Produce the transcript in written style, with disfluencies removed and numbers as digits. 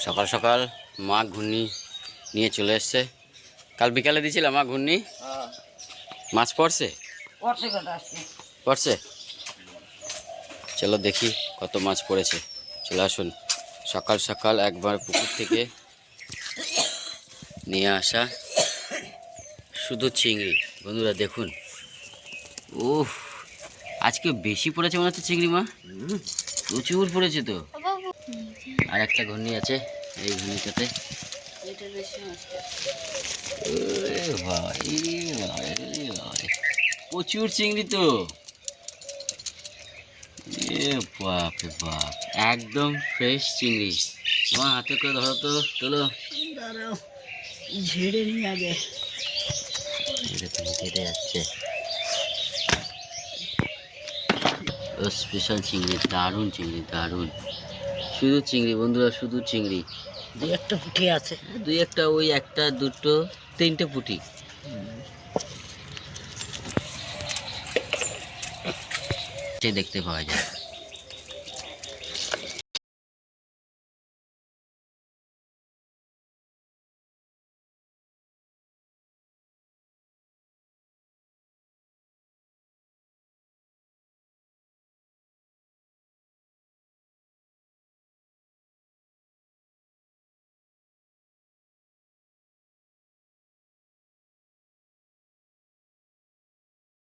সকাল সকাল মা ঘূর্ণি নিয়ে চলে এসছে। কাল বিকালে দিয়েছিলাম মা ঘূর্ণি, মাছ পড়ছে পড়ছে। চলো দেখি কত মাছ পড়েছে। চলে আসুন, সকাল সকাল একবার পুকুর থেকে নিয়ে আসা শুধু চিংড়ি। বন্ধুরা দেখুন, উফ আজকে বেশি পড়েছে মনে হচ্ছে চিংড়ি মা, প্রচুর পড়েছে তো। আর একটা ঘূর্ণি আছে, এই ঘূর্ণিটাতে প্রচুর চিংড়ি তো। বাপ রে বাপ, একদম ফ্রেশ চিংড়ি। তোমার হাতে করে ধরো তো, তোলো ঝেড়ে নিয়ে আগে। কেটে যাচ্ছে। স্পেশাল চিংড়ি, দারুণ চিংড়ি, দারুণ। শুধু চিংড়ি বন্ধুরা, শুধু চিংড়ি। দুই একটা পুঁটি আছে, দুই একটা, ওই একটা দুটো তিনটে পুঁটি। দেখতে পাওয়া যায়।